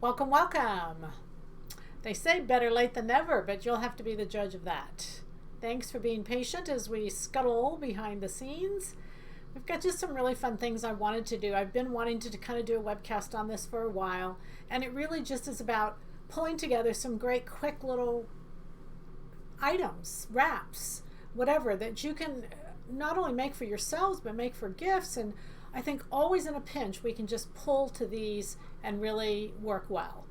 Welcome, welcome. They say better late than never, but you'll have to be the judge of that. Thanks for being patient as we scuttle behind the scenes. We've got just some really fun things I wanted to do. I've been wanting to kind of do a webcast on this for a while, and it really just is about pulling together some great quick little items, wraps, whatever, that you can not only make for yourselves, but make for gifts. And I think always in a pinch, we can just pull to these and really work well.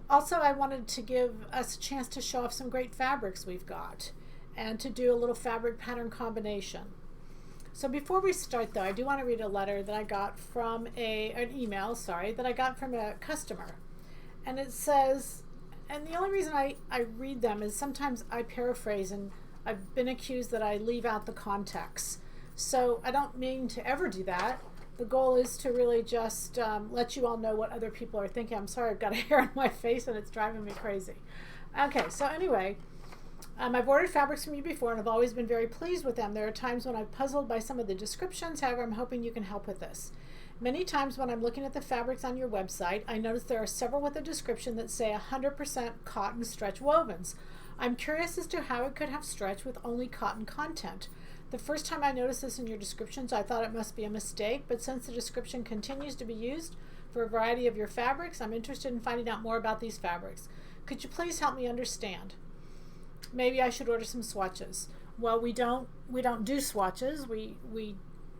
Also, I wanted to give us a chance to show off some great fabrics we've got and to do a little fabric pattern combination. So before we start though, I do want to read a letter that I got from an email that I got from a customer. And it says, and the only reason I read them is sometimes I paraphrase and I've been accused that I leave out the context. So I don't mean to ever do that. The goal is to really just let you all know what other people are thinking. I'm sorry, I've got a hair on my face and it's driving me crazy. Okay, so anyway, I've ordered fabrics from you before and I've always been very pleased with them. There are times when I'm puzzled by some of the descriptions. However, I'm hoping you can help with this. Many times when I'm looking at the fabrics on your website, I notice there are several with a description that say 100% cotton stretch wovens. I'm curious as to how it could have stretch with only cotton content. The first time I noticed this in your descriptions, I thought it must be a mistake, but since the description continues to be used for a variety of your fabrics, I'm interested in finding out more about these fabrics. Could you please help me understand? Maybe I should order some swatches. Well, we don't do swatches. We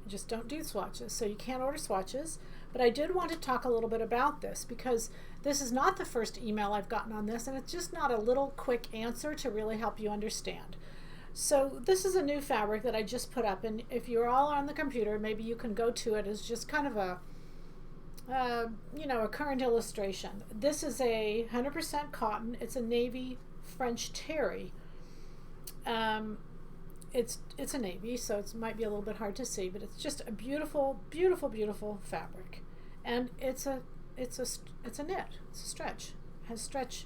just don't do swatches, so you can't order swatches. But I did want to talk a little bit about this because this is not the first email I've gotten on this, and it's just not a little quick answer to really help you understand. So this is a new fabric that I just put up, and if you're all on the computer, maybe you can go to it as just kind of a current illustration. This is a 100% cotton. It's a navy French terry. It's a navy, so it might be a little bit hard to see, but it's just a beautiful, beautiful, beautiful fabric, and it's a knit. It's a stretch. It has stretch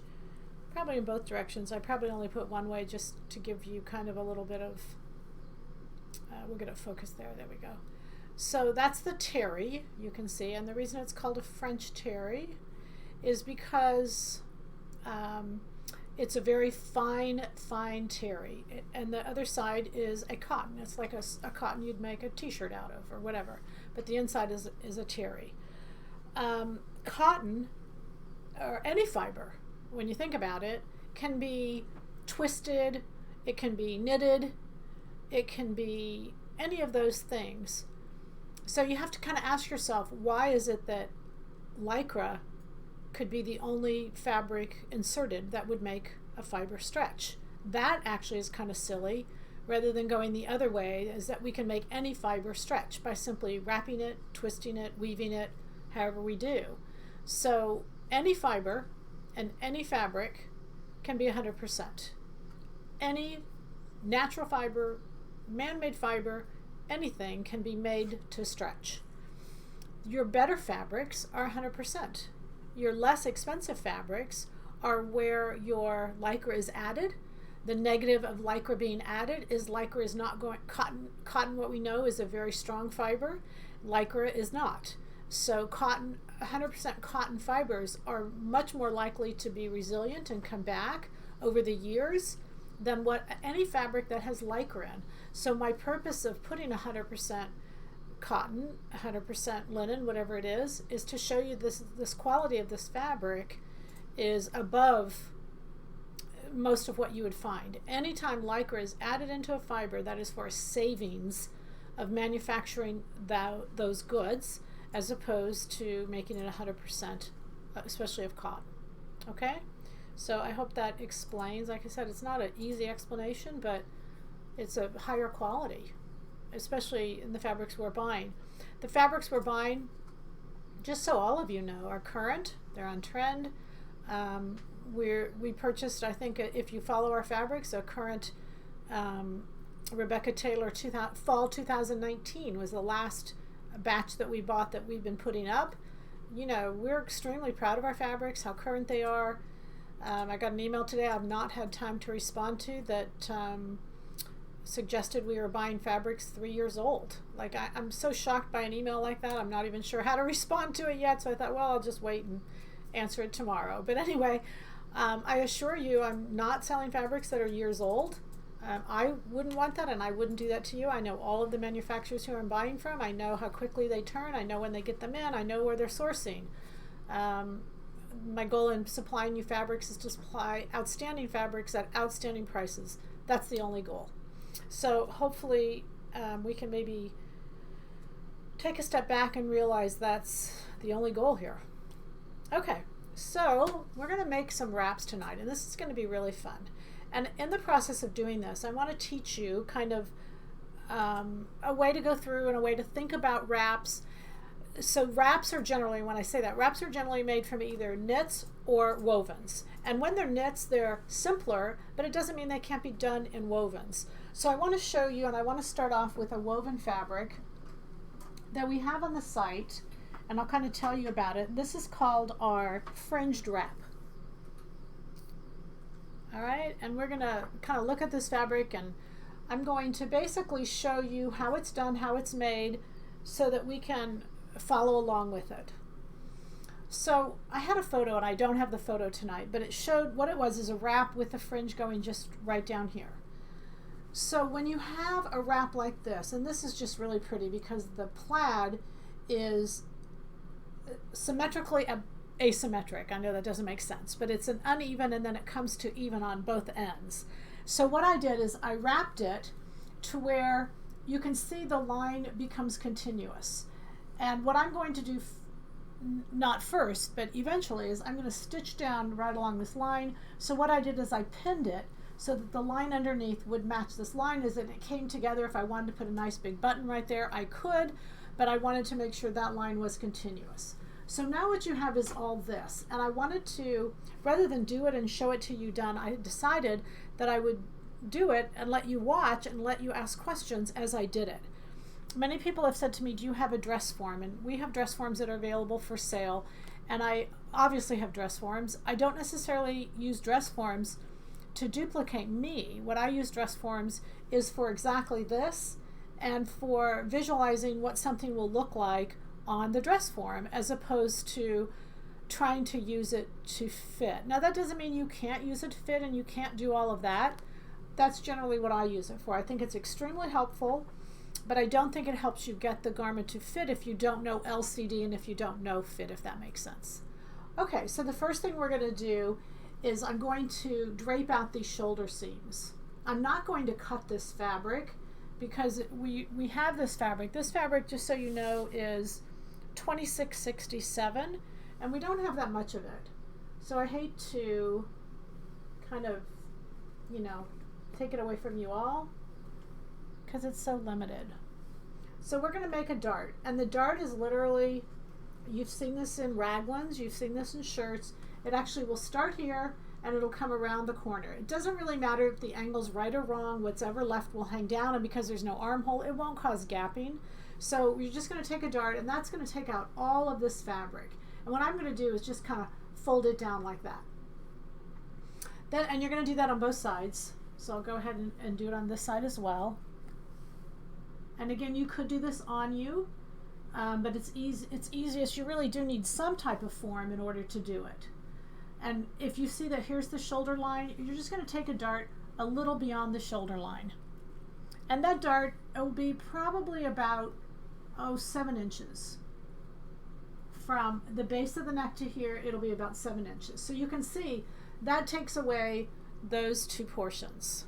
probably in both directions. I probably only put one way just to give you kind of a little bit of. We'll get it focused there. There we go. So that's the terry, you can see, and the reason it's called a French terry is because it's a very fine terry, and the other side is a cotton. It's like a cotton you'd make a t-shirt out of or whatever, but the inside is a terry. Cotton, or any fiber, when you think about it, can be twisted, it can be knitted, it can be any of those things. So you have to kind of ask yourself, why is it that Lycra could be the only fabric inserted that would make a fiber stretch? That actually is kind of silly, rather than going the other way, is that we can make any fiber stretch by simply wrapping it, twisting it, weaving it, however we do. So any fiber and any fabric can be 100%. Any natural fiber, man-made fiber, anything can be made to stretch. Your better fabrics are 100%. Your less expensive fabrics are where your Lycra is added. The negative of Lycra being added is Lycra is not going, cotton what we know is a very strong fiber. Lycra is not. So 100% cotton fibers are much more likely to be resilient and come back over the years than what any fabric that has Lycra in. So my purpose of putting 100% cotton, 100% linen, whatever it is to show you this quality of this fabric is above most of what you would find. Anytime Lycra is added into a fiber, that is for a savings of manufacturing those goods, as opposed to making it 100%, especially of cotton. Okay? So I hope that explains. Like I said, it's not an easy explanation, but it's a higher quality, especially in the fabrics we're buying. The fabrics we're buying, just so all of you know, are current. They're on trend. We purchased, I think, if you follow our fabrics, a current Rebecca Taylor fall 2019 was the last batch that we bought that we've been putting up. You know, we're extremely proud of our fabrics, how current they are. I got an email today I've not had time to respond to that suggested we were buying fabrics 3 years old. Like, I'm so shocked by an email like that. I'm not even sure how to respond to it yet, so I thought, well, I'll just wait answer it tomorrow. But anyway, I assure you I'm not selling fabrics that are years old. I wouldn't want that, and I wouldn't do that to you. I know all of the manufacturers who I'm buying from. I know how quickly they turn. I know when they get them in. I know where they're sourcing. My goal in supplying you fabrics is to supply outstanding fabrics at outstanding prices. That's the only goal. So hopefully we can maybe take a step back and realize that's the only goal here. Okay, so we're going to make some wraps tonight, and this is going to be really fun. And in the process of doing this, I want to teach you kind of a way to go through and a way to think about wraps. So wraps are generally, when I say that, wraps are generally made from either knits or wovens. And when they're knits, they're simpler, but it doesn't mean they can't be done in wovens. So I want to show you, and I want to start off with a woven fabric that we have on the site, and I'll kind of tell you about it. This is called our Fringed Wrap. All right, and we're going to kind of look at this fabric, and I'm going to basically show you how it's done, how it's made, so that we can follow along with it. So I had a photo, and I don't have the photo tonight, but it showed what it was is a wrap with the fringe going just right down here. So when you have a wrap like this, and this is just really pretty because the plaid is symmetrically asymmetric. I know that doesn't make sense, but it's an uneven, and then it comes to even on both ends. So what I did is I wrapped it to where you can see the line becomes continuous. And what I'm going to do, not first, but eventually, is I'm going to stitch down right along this line. So what I did is I pinned it so that the line underneath would match this line as it came together. If I wanted to put a nice big button right there, I could, but I wanted to make sure that line was continuous. So now what you have is all this, and I wanted to, rather than do it and show it to you done, I decided that I would do it and let you watch and let you ask questions as I did it. Many people have said to me, do you have a dress form? And we have dress forms that are available for sale, and I obviously have dress forms. I don't necessarily use dress forms to duplicate me. What I use dress forms is for exactly this, and for visualizing what something will look like on the dress form, as opposed to trying to use it to fit. Now that doesn't mean you can't use it to fit and you can't do all of that. That's generally what I use it for. I think it's extremely helpful, but I don't think it helps you get the garment to fit if you don't know LCD and if you don't know fit, if that makes sense. Okay, so the first thing we're going to do is I'm going to drape out these shoulder seams. I'm not going to cut this fabric because we have this fabric. This fabric, just so you know, is 2667, and we don't have that much of it. So I hate to kind of, you know, take it away from you all because it's so limited. So we're going to make a dart, and the dart is literally, you've seen this in raglans, you've seen this in shirts. It actually will start here and it'll come around the corner. It doesn't really matter if the angle's right or wrong. What's ever left will hang down, and because there's no armhole, it won't cause gapping. So you're just going to take a dart, and that's going to take out all of this fabric. And what I'm going to do is just kind of fold it down like that. Then, and you're going to do that on both sides. So I'll go ahead and do it on this side as well. And again, you could do this on you, but it's easiest. You really do need some type of form in order to do it. And if you see that here's the shoulder line, you're just going to take a dart a little beyond the shoulder line. And that dart will be probably about 7 inches. From the base of the neck to here, it'll be about 7 inches. So you can see that takes away those two portions.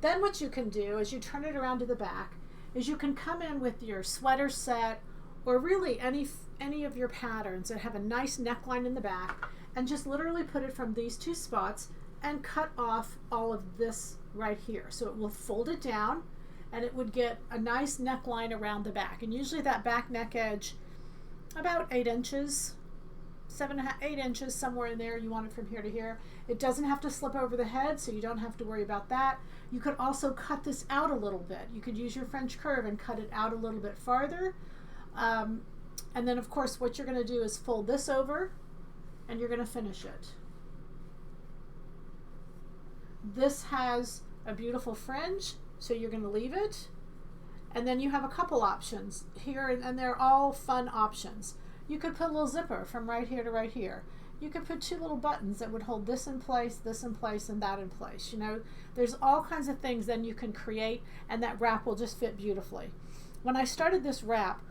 Then what you can do is you turn it around to the back, is you can come in with your sweater set, or really any of your patterns that have a nice neckline in the back, and just literally put it from these two spots and cut off all of this right here. So it will fold it down, and it would get a nice neckline around the back. And usually that back neck edge, about 8 inches, 8 inches, somewhere in there. You want it from here to here. It doesn't have to slip over the head, so you don't have to worry about that. You could also cut this out a little bit. You could use your French curve and cut it out a little bit farther. And then of course what you're going to do is fold this over, and you're going to finish it. This has a beautiful fringe, so you're going to leave it. And then you have a couple options here, and they're all fun options. You could put a little zipper from right here to right here. you could put 2 little buttons that would hold this in place, and that in place. You know, there's all kinds of things then you can create, and that wrap will just fit beautifully. When I started this wrap,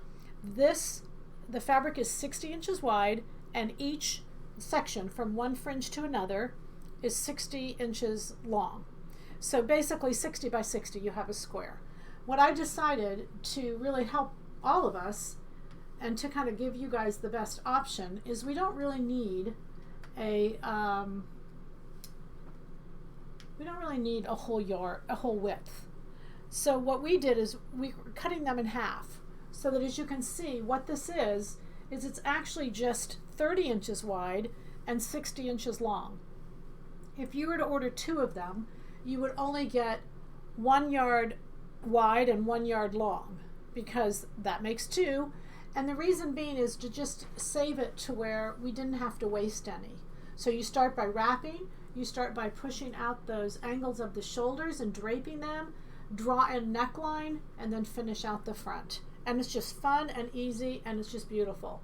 the fabric is 60 inches wide, and each section from one fringe to another is 60 inches long. So basically 60 by 60, you have a square. What I decided to really help all of us and to kind of give you guys the best option is we don't really need a whole width. So what we did is we were cutting them in half, so that as you can see, what this is it's actually just 30 inches wide and 60 inches long. If you were to order 2 of them, you would only get 1 yard wide and 1 yard long, because that makes 2. And the reason being is to just save it to where we didn't have to waste any. So you start by wrapping, you start by pushing out those angles of the shoulders and draping them, draw in neckline, and then finish out the front. And it's just fun and easy, and it's just beautiful.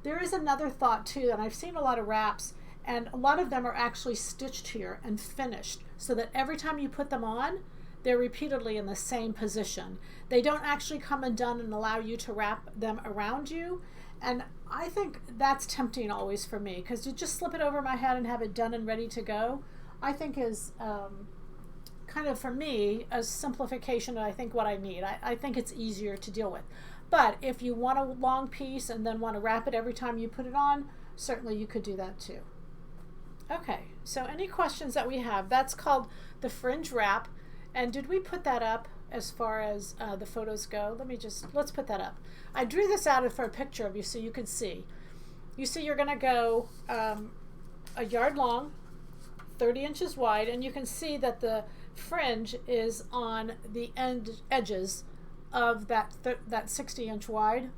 There is another thought too, and I've seen a lot of wraps, and a lot of them are actually stitched here and finished, so that every time you put them on, they're repeatedly in the same position. They don't actually come undone and allow you to wrap them around you. And I think that's tempting always for me, because to just slip it over my head and have it done and ready to go, I think is kind of, for me, a simplification of I think what I need. I think it's easier to deal with. But if you want a long piece and then want to wrap it every time you put it on, certainly you could do that too. Okay, so any questions that we have? That's called the Fringe Wrap. And did we put that up as far as the photos go? Let's put that up. I drew this out for a picture of you so you can see. You see you're going to go a yard long, 30 inches wide, and you can see that the fringe is on the edges of that 60-inch wide.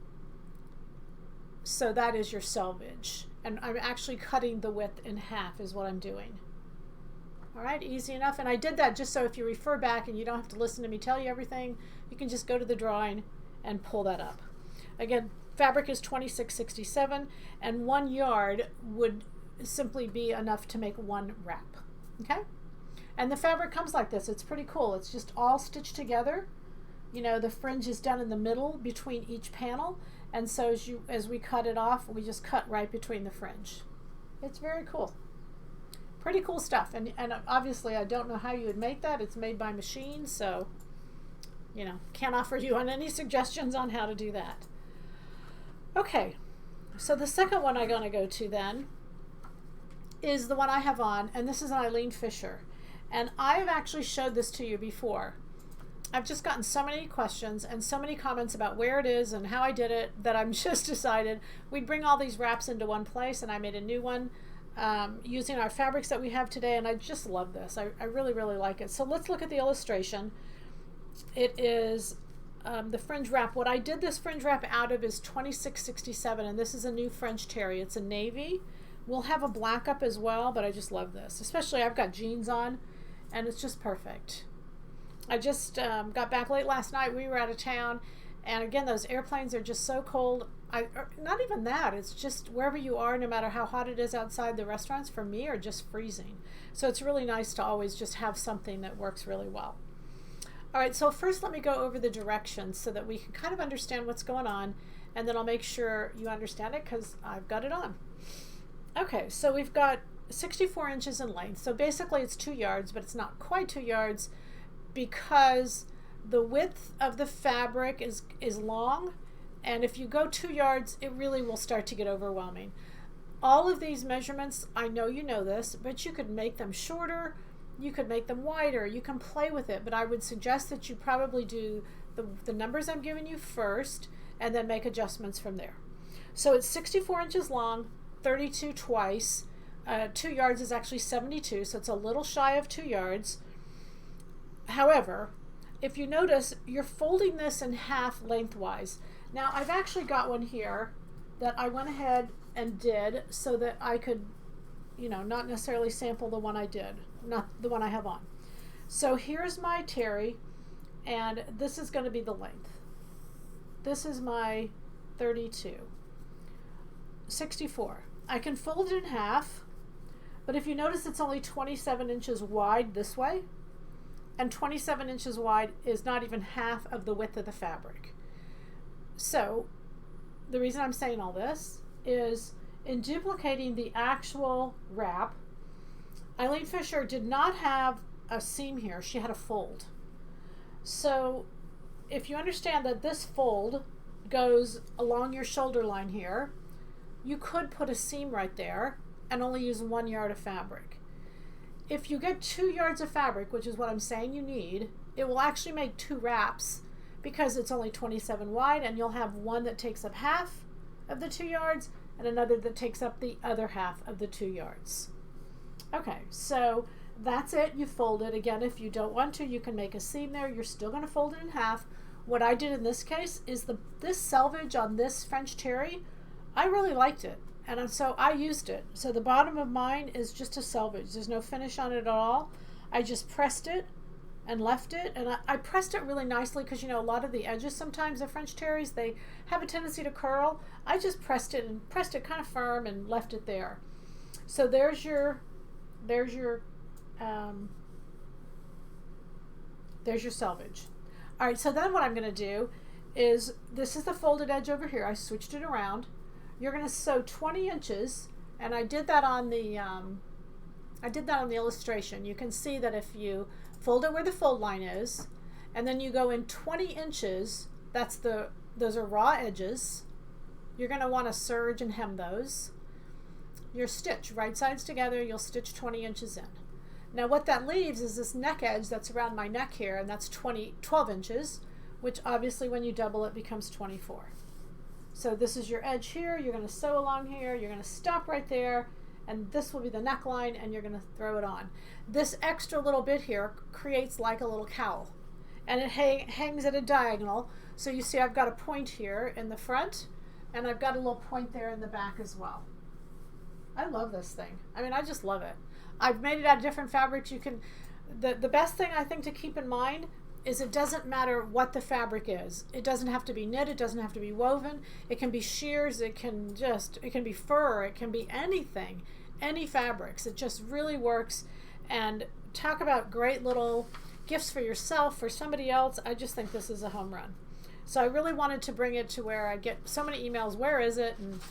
So that is your selvage. And I'm actually cutting the width in half is what I'm doing. All right, easy enough. And I did that just so if you refer back and you don't have to listen to me tell you everything, you can just go to the drawing and pull that up. Again, fabric is 26.67, and 1 yard would simply be enough to make 1 wrap. Okay? And the fabric comes like this. It's pretty cool. It's just all stitched together. You know, the fringe is done in the middle between each panel, and so as we cut it off, we just cut right between the fringe. It's very cool. Pretty cool stuff. And obviously I don't know how you would make that. It's made by machine, so you know, can't offer you on any suggestions on how to do that. Okay, so the second one I'm going to go to then is the one I have on, and this is an Eileen Fisher. And I've actually showed this to you before. I've just gotten so many questions and so many comments about where it is and how I did it that I'm just decided we'd bring all these wraps into one place, and I made a new one using our fabrics that we have today, and I just love this. I really, really like it. So let's look at the illustration. It is the Fringe Wrap. What I did this Fringe Wrap out of is 26.67, and this is a new French terry. It's a navy. We'll have a black up as well, but I just love this. Especially I've got jeans on, and it's just perfect. I just got back late last night. We were out of town, and again, those airplanes are just so cold. Not even that. It's just wherever you are, no matter how hot it is outside, the restaurants for me are just freezing. So it's really nice to always just have something that works really well. All right, so first let me go over the directions so that we can kind of understand what's going on, and then I'll make sure you understand it because I've got it on. Okay, so we've got 64 inches in length. So basically it's 2 yards, but it's not quite 2 yards because the width of the fabric is long, and if you go 2 yards, it really will start to get overwhelming. All of these measurements, I know you know this, but you could make them shorter, you could make them wider, you can play with it, but I would suggest that you probably do the numbers I'm giving you first and then make adjustments from there. So it's 64 inches long, 32 twice. 2 yards is actually 72, so it's a little shy of 2 yards. However, if you notice, you're folding this in half lengthwise. Now, I've actually got one here that I went ahead and did so that I could, you know, not necessarily sample the one I did, not the one I have on. So here's my terry, and this is going to be the length. This is my 32. 64. I can fold it in half, but if you notice it's only 27 inches wide this way, and 27 inches wide is not even half of the width of the fabric. So the reason I'm saying all this is in duplicating the actual wrap, Eileen Fisher did not have a seam here, she had a fold. So if you understand that this fold goes along your shoulder line here, you could put a seam right there and only use 1 yard of fabric. If you get 2 yards of fabric, which is what I'm saying you need, it will actually make 2 wraps because it's only 27 wide, and you'll have one that takes up half of the 2 yards and another that takes up the other half of the 2 yards. Okay, so that's it. You fold it. Again, if you don't want to, you can make a seam there. You're still going to fold it in half. What I did in this case is this selvage on this French terry, I really liked it, and so I used it. So the bottom of mine is just a selvage. There's no finish on it at all. I just pressed it and left it, and I pressed it really nicely because, you know, a lot of the edges sometimes of French terries, they have a tendency to curl. I just pressed it kind of firm and left it there. So there's your selvage. All right, so then what I'm going to do is, this is the folded edge over here. I switched it around. You're going to sew 20 inches, and I did that on the illustration. You can see that if you fold it where the fold line is, and then you go in 20 inches, those are raw edges. You're going to want to serge and hem those. Your stitch, right sides together, you'll stitch 20 inches in. Now what that leaves is this neck edge that's around my neck here, and that's 12 inches, which obviously when you double it becomes 24. So this is your edge here. You're going to sew along here. You're going to stop right there, and this will be the neckline, and you're going to throw it on. This extra little bit here creates like a little cowl, and it hangs at a diagonal. So you see I've got a point here in the front, and I've got a little point there in the back as well. I love this thing. I mean, I just love it. I've made it out of different fabrics. You can, the best thing I think to keep in mind is it doesn't matter what the fabric is. It doesn't have to be knit, it doesn't have to be woven. It can be shears, it can be fur, it can be anything, any fabrics. It just really works. And talk about great little gifts for yourself, for somebody else. I just think this is a home run. So I really wanted to bring it to where I get so many emails, where is it? And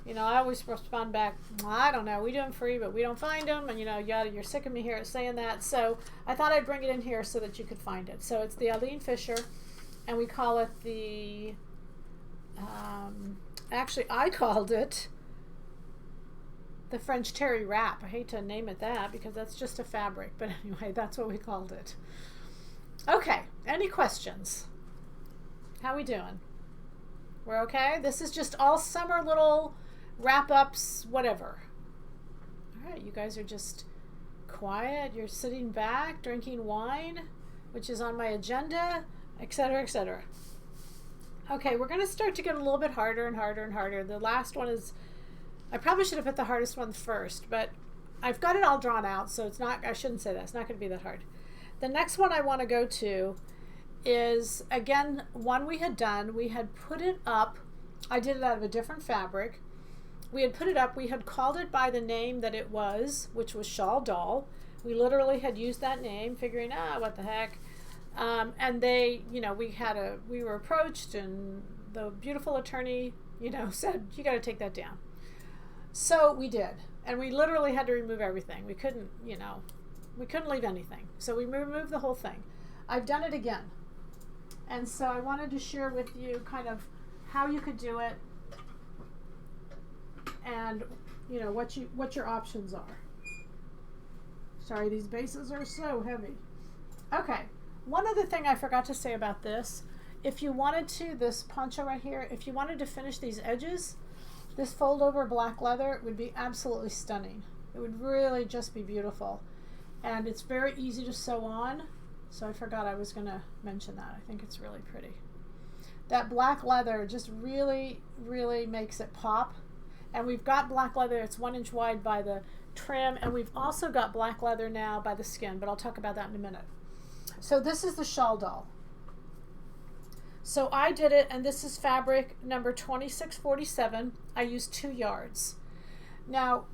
you know, I always respond back, well, I don't know, we do them free, but we don't find them, and you know, you're sick of me here saying that. So I thought I'd bring it in here so that you could find it. So it's the Eileen Fisher, and we call it the, actually I called it the French Terry Wrap. I hate to name it that because that's just a fabric, but anyway, that's what we called it. Okay, any questions? How we doing? We're okay? This is just all summer little wrap-ups, whatever. All right, you guys are just quiet. You're sitting back, drinking wine, which is on my agenda, etc., etc. Okay, we're going to start to get a little bit harder and harder and harder. The last one is, I probably should have put the hardest one first, but I've got it all drawn out, so it's not, I shouldn't say that. It's not going to be that hard. The next one I want to go to is, again, one we had done. We had put it up. I did it out of a different fabric. We had put it up. We had called it by the name that it was, which was Shawl Doll. We literally had used that name, figuring, what the heck. And they, you know, we were approached, and the beautiful attorney, you know, said, you got to take that down. So we did. And we literally had to remove everything. We couldn't, you know, we couldn't leave anything. So we removed the whole thing. I've done it again. And so I wanted to share with you kind of how you could do it, and you know what your options are. Sorry, these bases are so heavy. Okay, one other thing I forgot to say about this, if you wanted to, this poncho right here, if you wanted to finish these edges, this fold over black leather would be absolutely stunning. It would really just be beautiful, and it's very easy to sew on. So I forgot I was going to mention that. I think it's really pretty. That black leather just really, really makes it pop. And we've got black leather. It's 1 inch wide by the trim. And we've also got black leather now by the skin. But I'll talk about that in a minute. So this is the Shawl Doll. So I did it. And this is fabric number 2647. I used 2 yards. Now,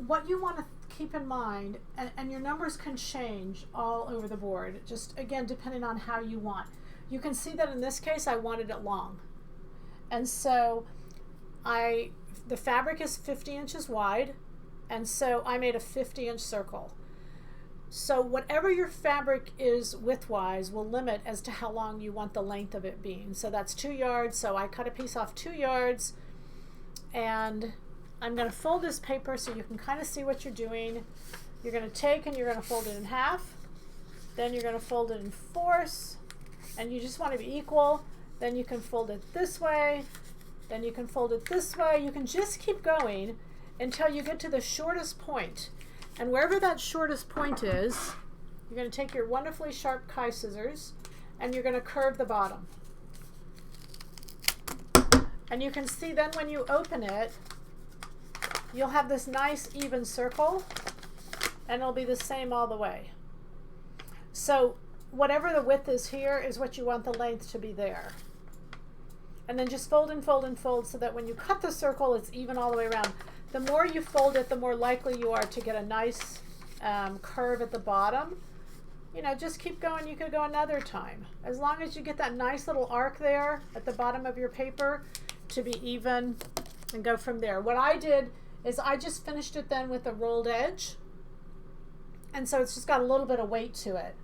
what you want to keep in mind, and your numbers can change all over the board, just again, depending on how you want. You can see that in this case, I wanted it long. And so the fabric is 50 inches wide, and so I made a 50-inch circle. So whatever your fabric is widthwise will limit as to how long you want the length of it being. So that's 2 yards, so I cut a piece off 2 yards, and I'm going to fold this paper so you can kind of see what you're doing. You're going to take and you're going to fold it in half, then you're going to fold it in fourths, and you just want to be equal. Then you can fold it this way, then you can fold it this way. You can just keep going until you get to the shortest point. And wherever that shortest point is, you're going to take your wonderfully sharp Kai scissors and you're going to curve the bottom. And you can see then when you open it, you'll have this nice even circle, and it'll be the same all the way. So whatever the width is here is what you want the length to be there. And then just fold and fold and fold so that when you cut the circle, it's even all the way around. The more you fold it, the more likely you are to get a nice curve at the bottom. You know, just keep going. You could go another time. As long as you get that nice little arc there at the bottom of your paper to be even, and go from there. What I did is I just finished it then with a rolled edge. And so it's just got a little bit of weight to it.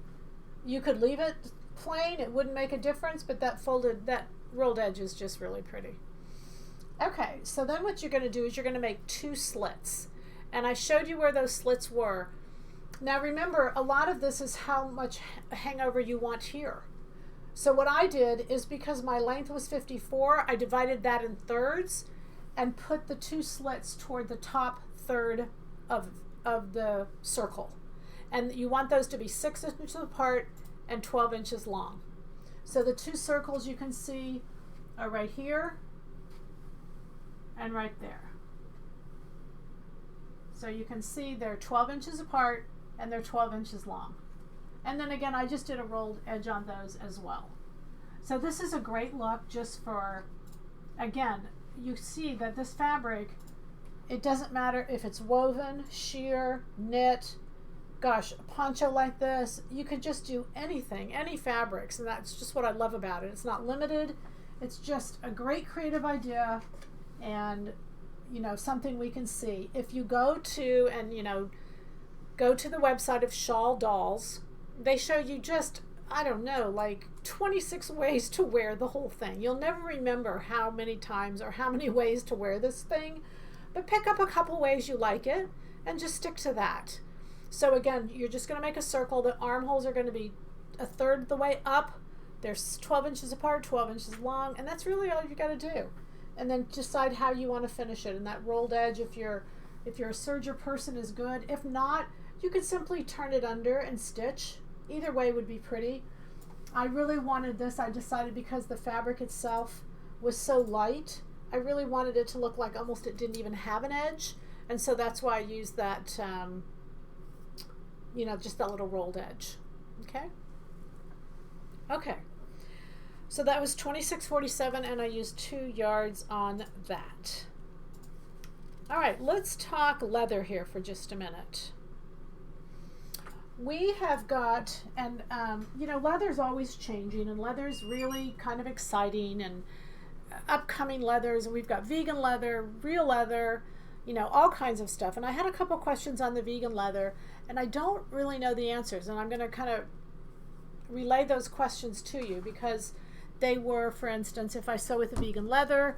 You could leave it plain. It wouldn't make a difference, but that rolled edge is just really pretty. Okay, so then what you're going to do is you're going to make 2 slits. And I showed you where those slits were. Now remember, a lot of this is how much hangover you want here. So what I did is, because my length was 54, I divided that in thirds and put the 2 slits toward the top third of the circle. And you want those to be 6 inches apart and 12 inches long. So the 2 circles you can see are right here and right there. So you can see they're 12 inches apart and they're 12 inches long. And then again, I just did a rolled edge on those as well. So this is a great look just for, again, you see that this fabric, it doesn't matter if it's woven, sheer, knit, gosh, a poncho like this, you could just do anything, any fabrics, and that's just what I love about it. It's not limited. It's just a great creative idea, and you know, something we can see. If you go to the website of Shawl Dolls, they show you just, I don't know, like 26 ways to wear the whole thing. You'll never remember how many times or how many ways to wear this thing, but pick up a couple ways you like it and just stick to that. So again, you're just going to make a circle. The armholes are going to be a third the way up. They're 12 inches apart, 12 inches long, and that's really all you got to do. And then decide how you want to finish it. And that rolled edge, if you're a serger person, is good. If not, you could simply turn it under and stitch. Either way would be pretty. I really wanted this. I decided because the fabric itself was so light, I really wanted it to look like almost it didn't even have an edge. And so that's why I used that, just that little rolled edge. Okay? Okay. So that was 26.47, and I used 2 yards on that. All right, let's talk leather here for just a minute. We have got, and leather's always changing, and leather's really kind of exciting, and upcoming leathers, and we've got vegan leather, real leather, all kinds of stuff. And I had a couple questions on the vegan leather, and I don't really know the answers, and I'm going to kind of relay those questions to you, because they were, for instance, if I sew with a vegan leather,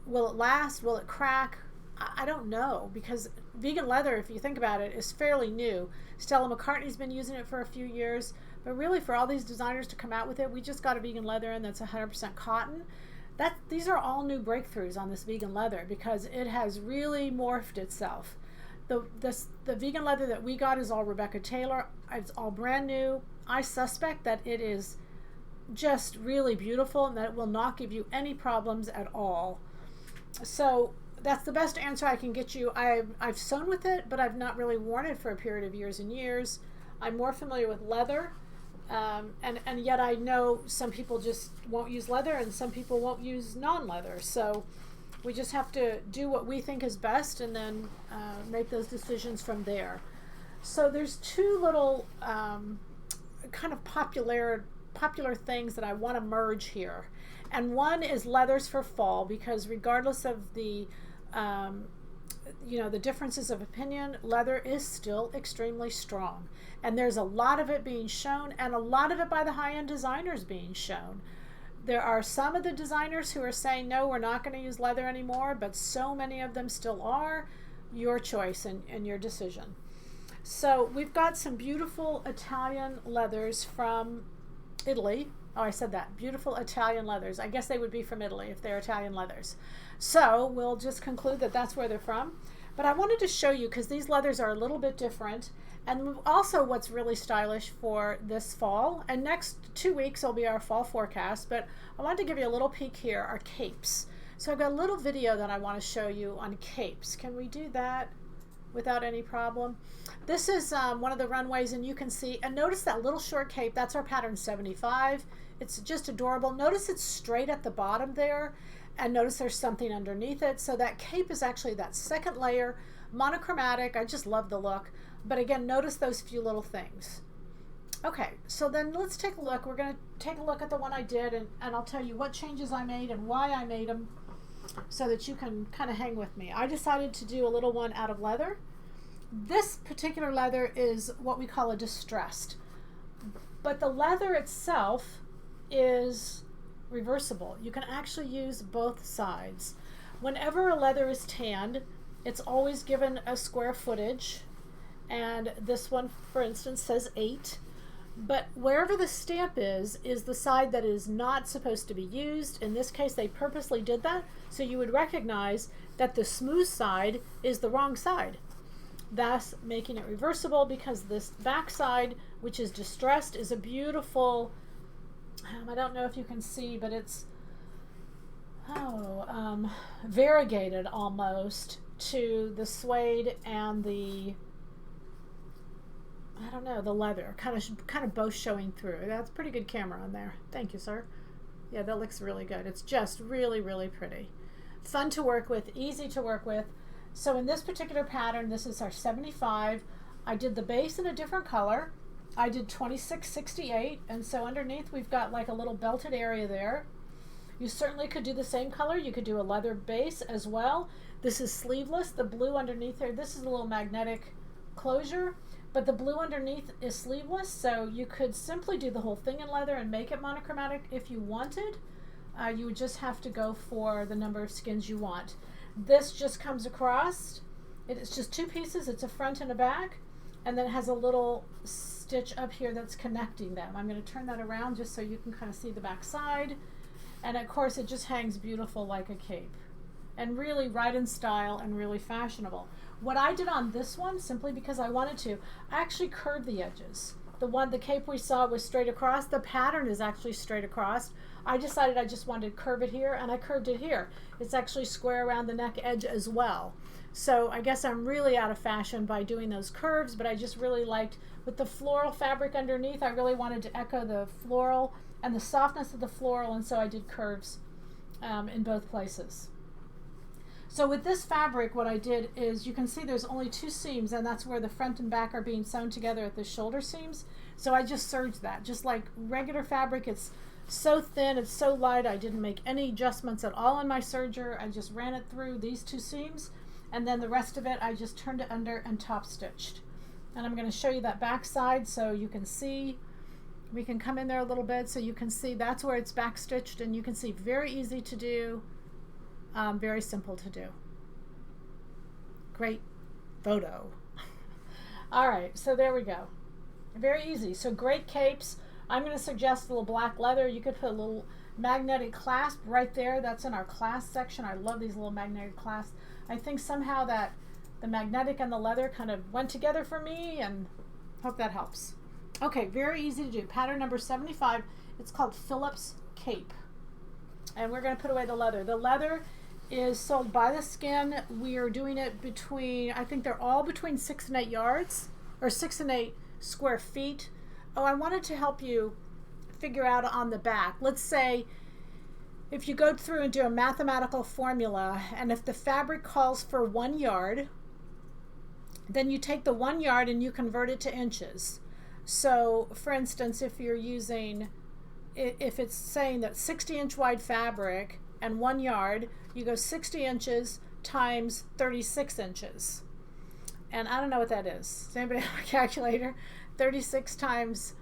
will it last? Will it crack? I don't know, because vegan leather, if you think about it, is fairly new. Stella McCartney's been using it for a few years, but really for all these designers to come out with it, we just got a vegan leather and that's 100% cotton. These are all new breakthroughs on this vegan leather, because it has really morphed itself. The vegan leather that we got is all Rebecca Taylor. It's all brand new. I suspect that it is just really beautiful and that it will not give you any problems at all. So that's the best answer I can get you. I've sewn with it, but I've not really worn it for a period of years and years. I'm more familiar with leather, and yet I know some people just won't use leather and some people won't use non-leather. So We just have to do what we think is best and then make those decisions from there. So there's two little kind of popular things that I want to merge here. And one is leathers for fall, because regardless of the the differences of opinion, leather is still extremely strong. And there's a lot of it being shown, and a lot of it by the high-end designers being shown. There are some of the designers who are saying, no, we're not going to use leather anymore, but so many of them still are. Your choice and your decision. So we've got some beautiful Italian leathers from Italy. Oh, I said that. Beautiful Italian leathers. I guess they would be from Italy if they're Italian leathers. So we'll just conclude that that's where they're from. But I wanted to show you, because these leathers are a little bit different, and also what's really stylish for this fall. And next 2 weeks will be our fall forecast, but I wanted to give you a little peek here, our capes. So I've got a little video that I want to show you on capes. Can we do that without any problem? This is one of the runways, and you can see, and notice that little short cape, that's our pattern 75. It's just adorable. Notice it's straight at the bottom there, and notice there's something underneath it. So that cape is actually that second layer, monochromatic. I just love the look. But again, notice those few little things. Okay, so then let's take a look. We're going to take a look at the one I did, and I'll tell you what changes I made and why I made them, so that you can kind of hang with me. I decided to do a little one out of leather. This particular leather is what we call a distressed, but the leather itself is reversible. You can actually use both sides. Whenever a leather is tanned, it's always given a square footage, and this one, for instance, says 8. But wherever the stamp is the side that is not supposed to be used. In this case, they purposely did that, so you would recognize that the smooth side is the wrong side, thus making it reversible, because this back side, which is distressed, is a beautiful, I don't know if you can see, but it's variegated almost to the suede and the, I don't know, the leather, kind of both showing through. That's pretty good camera on there. Thank you, sir. Yeah, that looks really good. It's just really, really pretty. Fun to work with, easy to work with. So in this particular pattern, this is our 75. I did the base in a different color. I did 2668, and so underneath we've got like a little belted area there. You certainly could do the same color. You could do a leather base as well. This is sleeveless. The blue underneath there, this is a little magnetic closure, but the blue underneath is sleeveless, so you could simply do the whole thing in leather and make it monochromatic if you wanted. You would just have to go for the number of skins you want. This just comes across. It's just 2 pieces. It's a front and a back, and then it has a little stitch up here that's connecting them. I'm going to turn that around just so you can kind of see the back side. And of course it just hangs beautiful like a cape, and really right in style and really fashionable. What I did on this one, simply because I wanted to, I actually curved the edges. The cape we saw was straight across. The pattern is actually straight across. I decided I just wanted to curve it here, and I curved it here. It's actually square around the neck edge as well. So I guess I'm really out of fashion by doing those curves, but I just really liked, with the floral fabric underneath, I really wanted to echo the floral and the softness of the floral, and so I did curves in both places. So with this fabric, what I did is, you can see there's only 2 seams, and that's where the front and back are being sewn together at the shoulder seams. So I just serged that. Just like regular fabric, it's so thin, it's so light, I didn't make any adjustments at all in my serger. I just ran it through these 2 seams, and then the rest of it I just turned it under and top stitched. And I'm going to show you that back side so you can see. We can come in there a little bit so you can see that's where it's back stitched, and you can see very easy to do, very simple to do. Great photo. All right, so there we go. Very easy. So great capes. I'm going to suggest a little black leather. You could put a little magnetic clasp right there. That's in our clasp section. I love these little magnetic clasps. I think somehow that the magnetic and the leather kind of went together for me, and hope that helps. Okay, very easy to do. Pattern number 75. It's called Phillips Cape. And we're going to put away the leather. The leather is sold by the skin. We are doing it between, I think they're all between 6 and 8 yards, or 6 and 8 square feet. Oh, I wanted to help you figure out on the back. Let's say if you go through and do a mathematical formula, and if the fabric calls for 1 yard, then you take the 1 yard and you convert it to inches. So for instance, if it's saying that 60-inch wide fabric and 1 yard, you go 60 inches times 36 inches. And I don't know what that is. Does anybody have a calculator? 36 times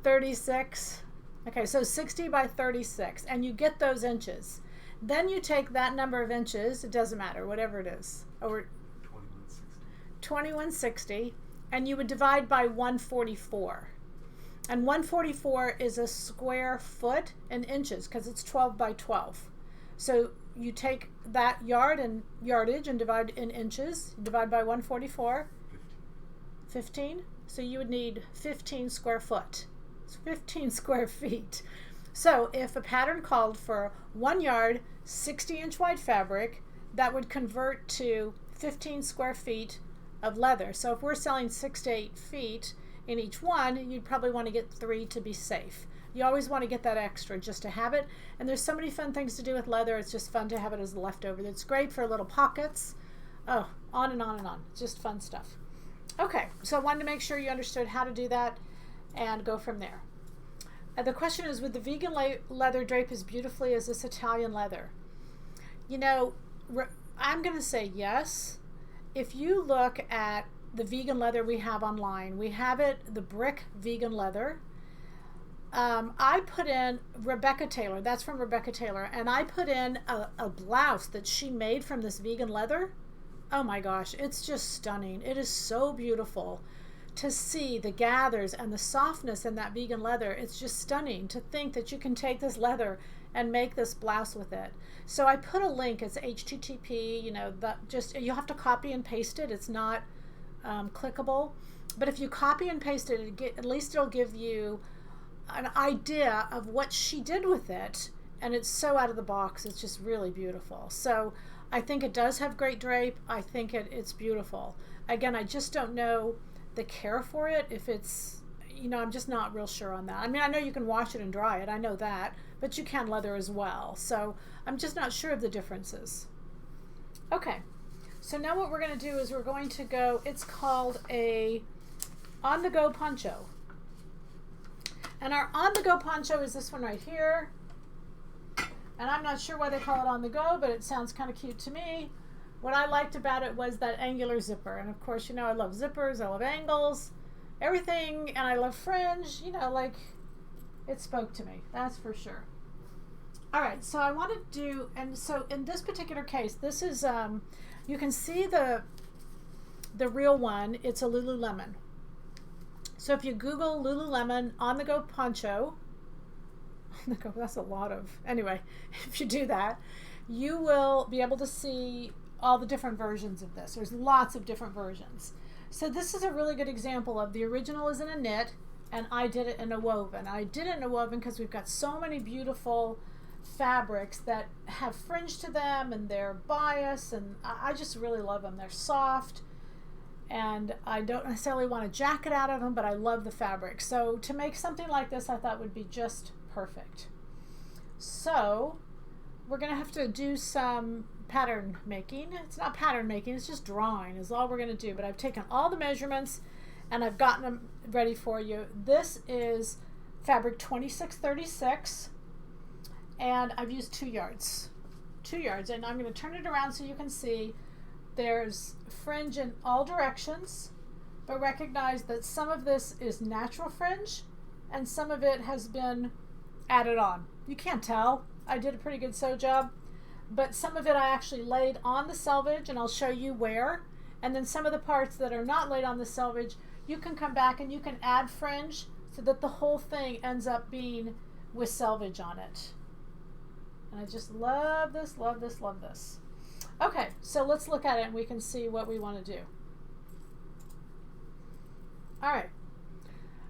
36. Okay, so 60 by 36, and you get those inches. Then you take that number of inches, it doesn't matter, whatever it is, over 2160, and you would divide by 144. And 144 is a square foot in inches because it's 12 by 12. So you take that yard and yardage and divide in inches, divide by 144. 15. So you would need 15 square foot. 15 square feet. So if a pattern called for 1 yard, 60-inch wide fabric, that would convert to 15 square feet of leather. So if we're selling 6 to 8 feet in each one, you'd probably want to get 3 to be safe. You always want to get that extra just to have it. And there's so many fun things to do with leather. It's just fun to have it as a leftover. It's great for little pockets. Oh, on and on and on. It's just fun stuff. Okay, so I wanted to make sure you understood how to do that and go from there. The question is, would the vegan leather drape as beautifully as this Italian leather? You know, I'm going to say yes. If you look at the vegan leather we have online, we have it, the brick vegan leather. I put in Rebecca Taylor, that's from Rebecca Taylor, and I put in a blouse that she made from this vegan leather. Oh my gosh, it's just stunning. It is so beautiful to see the gathers and the softness in that vegan leather. It's just stunning to think that you can take this leather and make this blouse with it. So I put a link. It's HTTP, you have to copy and paste it. It's not clickable, but if you copy and paste it, at least it'll give you an idea of what she did with it. And it's so out of the box. It's just really beautiful. So I think it does have great drape. I think it's beautiful. Again, I just don't know the care for it. If it's, I'm just not real sure on that. I mean, I know you can wash it and dry it. I know that, but you can leather as well. So I'm just not sure of the differences. Okay. So now what we're going to do is we're going to go, it's called a on-the-go poncho. And our on-the-go poncho is this one right here. And I'm not sure why they call it on-the-go, but it sounds kind of cute to me. What I liked about it was that angular zipper. And of course, I love zippers, I love angles, everything, and I love fringe, it spoke to me, that's for sure. All right, so I want to do, and so in this particular case, this is, you can see the real one, it's a Lululemon. So if you Google Lululemon on-the-go poncho, on-the-go, that's a lot of, anyway, if you do that, you will be able to see all the different versions of this. There's lots of different versions. So this is a really good example of the original is in a knit, and I did it in a woven. I did it in a woven because we've got so many beautiful fabrics that have fringe to them, and they're bias, and I just really love them. They're soft, and I don't necessarily want a jacket out of them, but I love the fabric. So to make something like this, I thought would be just perfect. So we're going to have to do some pattern making. It's not pattern making, it's just drawing is all we're going to do. But I've taken all the measurements and I've gotten them ready for you. This is fabric 2636, and I've used 2 yards. 2 yards, and I'm going to turn it around so you can see there's fringe in all directions, but recognize that some of this is natural fringe and some of it has been added on. You can't tell. I did a pretty good sew job, but some of it I actually laid on the selvage, and I'll show you where. And then some of the parts that are not laid on the selvage, you can come back and you can add fringe so that the whole thing ends up being with selvage on it. And I just love this, love this, love this. Okay, so let's look at it and we can see what we want to do. All right,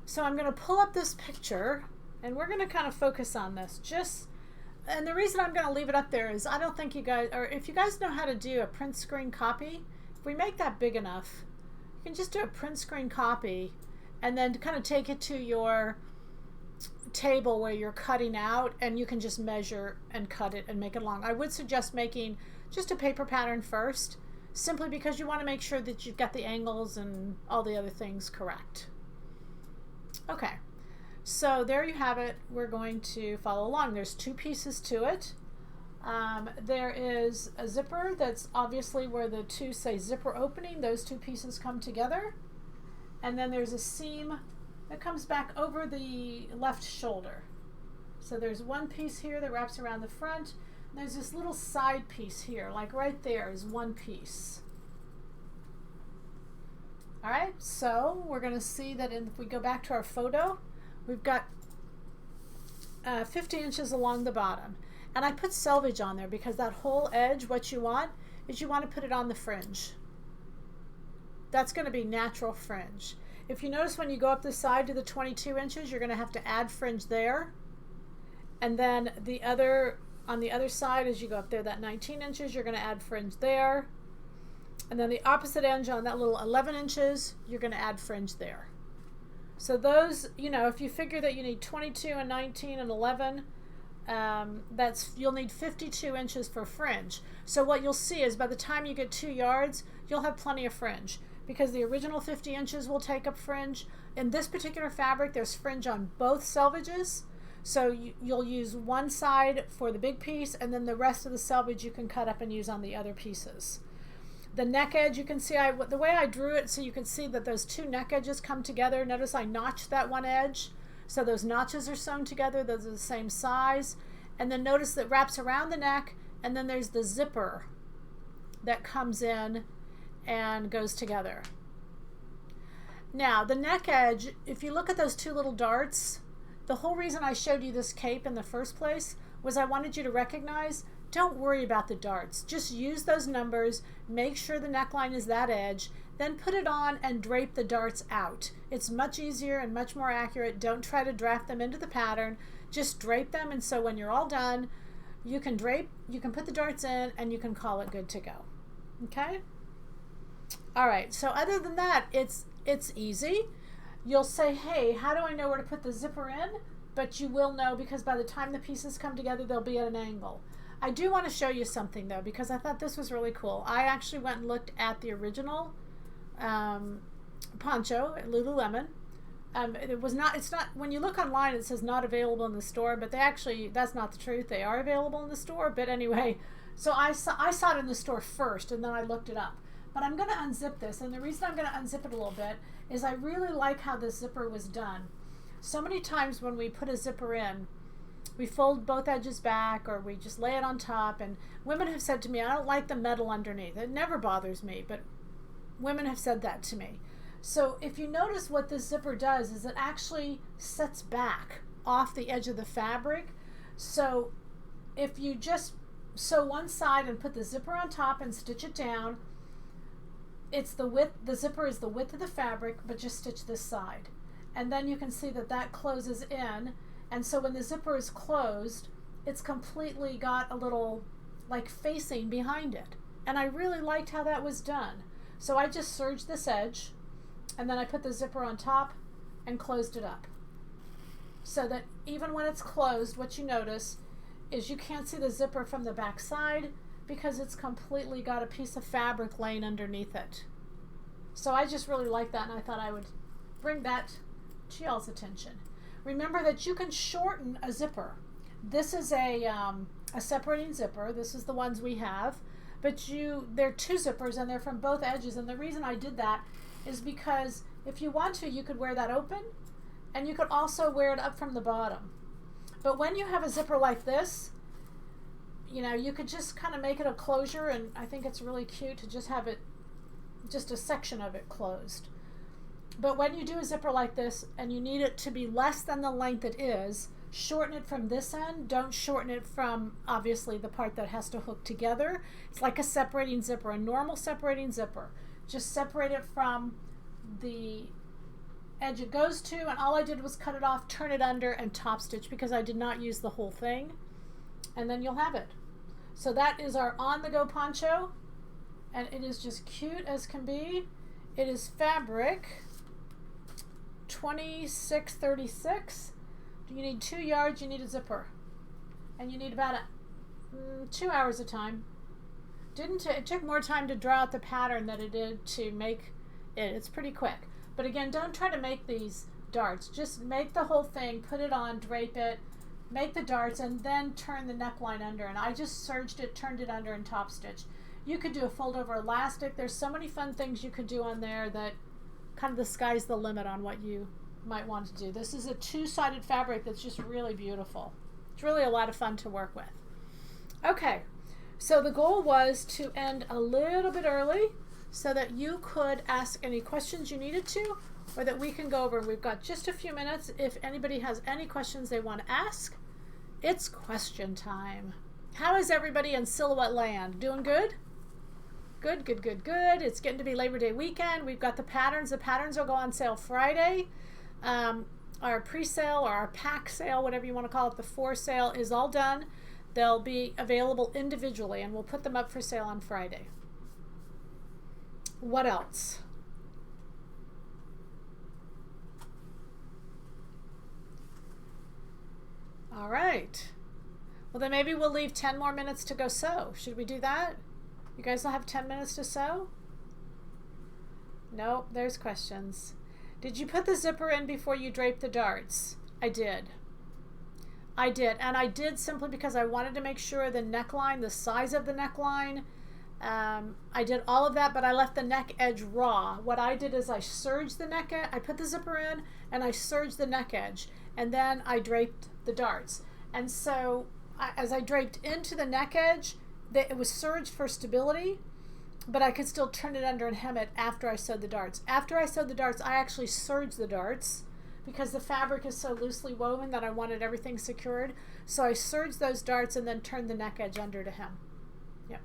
so I'm going to pull up this picture and we're going to kind of focus on this. And the reason I'm going to leave it up there is I don't think you guys, or if you guys know how to do a print screen copy, if we make that big enough, you can just do a print screen copy and then kind of take it to your table where you're cutting out, and you can just measure and cut it and make it long. I would suggest making just a paper pattern first, simply because you want to make sure that you've got the angles and all the other things correct. Okay, so there you have it. We're going to follow along. There's 2 pieces to it. There is a zipper that's obviously where the 2 say zipper opening. Those 2 pieces come together. And then there's a seam that comes back over the left shoulder. So there's 1 piece here that wraps around the front. And there's this little side piece here, like right there is 1 piece. All right, so we're going to see that if we go back to our photo, we've got 50 inches along the bottom. And I put selvage on there because that whole edge, what you want is you want to put it on the fringe. That's going to be natural fringe. If you notice, when you go up the side to the 22 inches, you're going to have to add fringe there. And then on the other side, as you go up there, that 19 inches, you're going to add fringe there. And then the opposite edge on that little 11 inches, you're going to add fringe there. So those, if you figure that you need 22 and 19 and 11, you'll need 52 inches for fringe. So what you'll see is by the time you get 2 yards, you'll have plenty of fringe, because the original 50 inches will take up fringe. In this particular fabric, there's fringe on both selvages. So you'll use one side for the big piece, and then the rest of the selvage you can cut up and use on the other pieces. The neck edge, you can see the way I drew it, so you can see that those 2 neck edges come together. Notice I notched that one edge. So those notches are sewn together. Those are the same size. And then notice that wraps around the neck, and then there's the zipper that comes in and goes together. Now, the neck edge, if you look at those 2 little darts, the whole reason I showed you this cape in the first place was I wanted you to recognize, don't worry about the darts. Just use those numbers, make sure the neckline is that edge, then put it on and drape the darts out. It's much easier and much more accurate. Don't try to draft them into the pattern. Just drape them, and so when you're all done, you can put the darts in, and you can call it good to go. Okay? All right, so other than that, it's easy. You'll say, hey, how do I know where to put the zipper in? But you will know, because by the time the pieces come together, they'll be at an angle. I do want to show you something, though, because I thought this was really cool. I actually went and looked at the original poncho at Lululemon. It's not, when you look online, it says not available in the store, but that's not the truth. They are available in the store, but anyway, so I saw it in the store first, and then I looked it up. But I'm going to unzip this, and the reason I'm going to unzip it a little bit is I really like how this zipper was done. So many times when we put a zipper in, we fold both edges back, or we just lay it on top, and women have said to me, I don't like the metal underneath. It never bothers me, but women have said that to me. So if you notice, what this zipper does is it actually sets back off the edge of the fabric. So if you just sew one side and put the zipper on top and stitch it down, it's the width, the zipper is the width of the fabric, but just stitch this side. And then you can see that that closes in. And so when the zipper is closed, it's completely got a little like facing behind it. And I really liked how that was done. So I just serged this edge, and then I put the zipper on top and closed it up. So that even when it's closed, what you notice is you can't see the zipper from the back side, because it's completely got a piece of fabric laying underneath it. So I just really like that, and I thought I would bring that to y'all's attention. Remember that you can shorten a zipper. This is a separating zipper. This is the ones we have. But there are 2 zippers, and they're from both edges. And the reason I did that is because if you want to, you could wear that open, and you could also wear it up from the bottom. But when you have a zipper like this, you could just kind of make it a closure, and I think it's really cute to just have it, just a section of it closed. But when you do a zipper like this and you need it to be less than the length it is, shorten it from this end. Don't shorten it from, obviously, the part that has to hook together. It's like a separating zipper, a normal separating zipper. Just separate it from the edge it goes to, and all I did was cut it off, turn it under, and top stitch, because I did not use the whole thing. And then you'll have it. So that is our on-the-go poncho, and it is just cute as can be. It is fabric 2636. You need 2 yards, you need a zipper. And you need about 2 hours of time. It took more time to draw out the pattern than it did to make it. It's pretty quick. But again, don't try to make these darts. Just make the whole thing, put it on, drape it, make the darts, and then turn the neckline under. And I just serged it, turned it under, and top stitched. You could do a fold over elastic. There's so many fun things you could do on there that kind of the sky's the limit on what you might want to do. This is a 2-sided fabric that's just really beautiful. It's really a lot of fun to work with. Okay, so the goal was to end a little bit early so that you could ask any questions you needed to, or that we can go over. We've got just a few minutes. If anybody has any questions they want to ask, it's question time. How is everybody in Silhouette Land? Doing good? Good, good, good, good. It's getting to be Labor Day weekend. We've got the patterns. The patterns will go on sale Friday. Our pre-sale or our pack sale, whatever you want to call it, the for sale is all done. They'll be available individually, and we'll put them up for sale on Friday. What else? All right. Well, then maybe we'll leave 10 more minutes to go sew. Should we do that? You guys will have 10 minutes to sew? Nope, there's questions. Did you put the zipper in before you draped the darts? I did. And I did simply because I wanted to make sure the neckline, the size of the neckline, I did all of that, but I left the neck edge raw. What I did is I serged the neck edge, I put the zipper in, and I serged the neck edge, and then I draped the darts. And so as I draped into the neck edge, it was serged for stability, but I could still turn it under and hem it after I sewed the darts. After I sewed the darts, I actually serged the darts because the fabric is so loosely woven that I wanted everything secured. So I serged those darts and then turned the neck edge under to hem. Yep.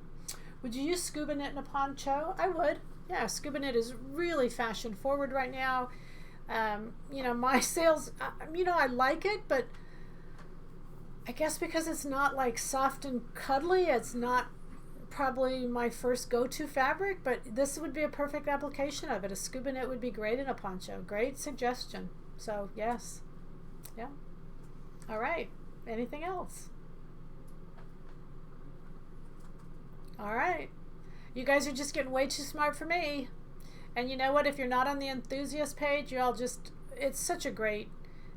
Would you use scuba knit in a poncho? I would. Yeah, scuba knit is really fashion forward right now. You know, my sales, you know, I like it, but I guess because it's not like soft and cuddly, it's not probably my first go-to fabric, but this would be a perfect application of it. A scuba knit would be great in a poncho. Great suggestion. So yes. Yeah. All right. Anything else? All right. You guys are just getting way too smart for me. And you know what? If you're not on the enthusiast page, you all just, it's such a great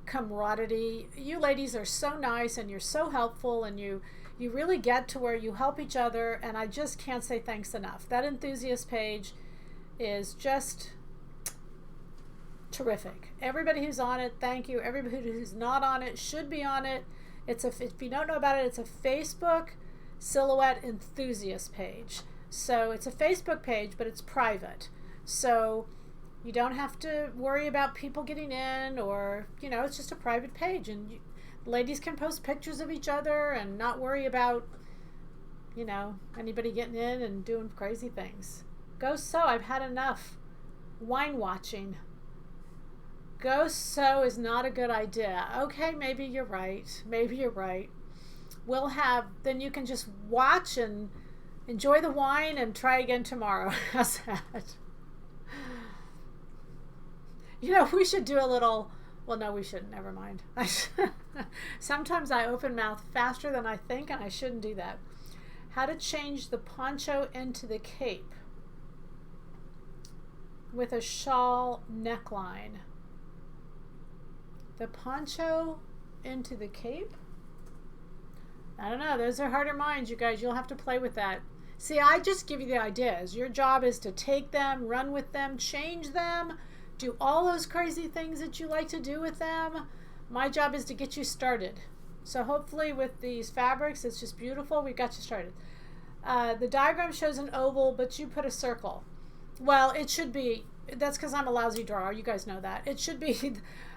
camaraderie. You ladies are so nice and you're so helpful, and you really get to where you help each other, and I just can't say thanks enough. That enthusiast page is just terrific. Everybody who's on it, thank you. Everybody who's not on it should be on it. If you don't know about it, it's a Facebook Silhouette enthusiast page. So it's a Facebook page, but it's private. So you don't have to worry about people getting in, or, you know, it's just a private page, and ladies can post pictures of each other and not worry about, you know, anybody getting in and doing crazy things. Go sew. I've had enough wine watching. Go sew is not a good idea. Okay, maybe you're right. Maybe you're right. Then you can just watch and enjoy the wine and try again tomorrow. How's that? You know, we should do a little, well, no, we shouldn't. Never mind. Sometimes I open mouth faster than I think, and I shouldn't do that. How to change the poncho into the cape with a shawl neckline. The poncho into the cape? I don't know. Those are harder minds, you guys. You'll have to play with that. See, I just give you the ideas. Your job is to take them, run with them, change them, do all those crazy things that you like to do with them. My job is to get you started. So hopefully with these fabrics, it's just beautiful. We got you started. The diagram shows an oval, but you put a circle. Well, it should be, that's because I'm a lousy drawer. You guys know that. It should be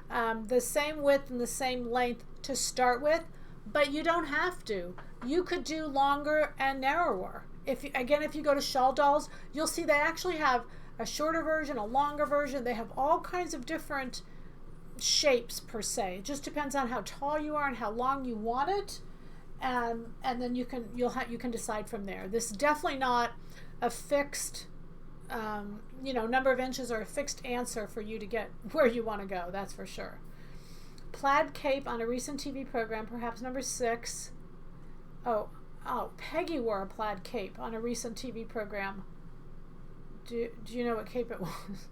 the same width and the same length to start with, but you don't have to. You could do longer and narrower. If you go to Shawl Dolls, you'll see they actually have a shorter version, a longer version. They have all kinds of different shapes per se. It just depends on how tall you are and how long you want it, and then you can decide from there. This is definitely not a fixed number of inches or a fixed answer for you to get where you want to go. That's for sure. Plaid cape on a recent TV program, perhaps number 6. Oh, Peggy wore a plaid cape on a recent TV program. Do you know what cape it was?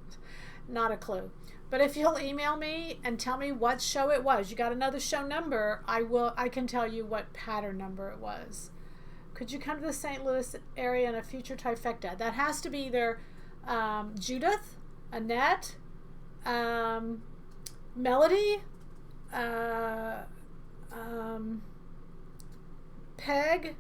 Not a clue. But if you'll email me and tell me what show it was, you got another show number, I can tell you what pattern number it was. Could you come to the St. Louis area in a future trifecta? That has to be either Judith, Annette, Melody, Peg,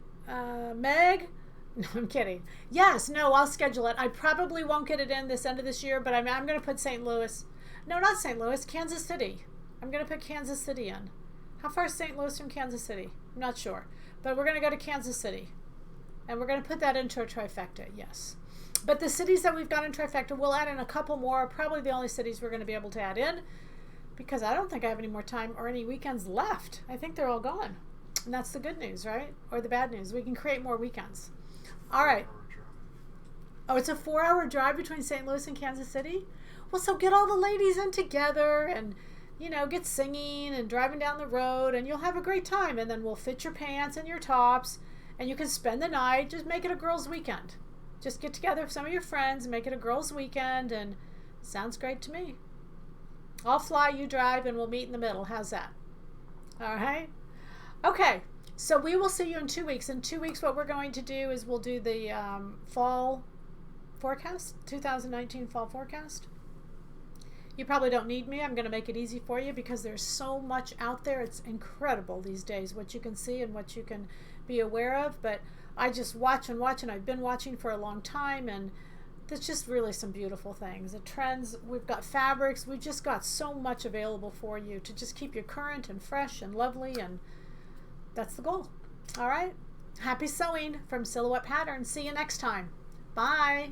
Meg. No, I'm kidding. Yes, no, I'll schedule it. I probably won't get it in this end of this year, but I'm going to put St. Louis. No, not St. Louis, Kansas City. I'm going to put Kansas City in. How far is St. Louis from Kansas City? I'm not sure. But we're going to go to Kansas City. And we're going to put that into a trifecta, yes. But the cities that we've got in trifecta, we'll add in a couple more. Probably the only cities we're going to be able to add in, because I don't think I have any more time or any weekends left. I think they're all gone. And that's the good news, right? Or the bad news. We can create more weekends. All right. Oh, it's a 4-hour drive between St. Louis and Kansas City? Well, so get all the ladies in together and, get singing and driving down the road, and you'll have a great time. And then we'll fit your pants and your tops, and you can spend the night. Just make it a girls' weekend. Just get together with some of your friends, make it a girls' weekend, and sounds great to me. I'll fly, you drive, and we'll meet in the middle. How's that? All right? Okay. So we will see you in 2 weeks. In 2 weeks, what we're going to do is we'll do the fall forecast, 2019 fall forecast. You probably don't need me. I'm going to make it easy for you because there's so much out there. It's incredible these days what you can see and what you can be aware of. But I just watch, and I've been watching for a long time, and there's just really some beautiful things. The trends, we've got fabrics. We've just got so much available for you to just keep you current and fresh and lovely, and that's the goal. All right. Happy sewing from Silhouette Pattern. See you next time. Bye.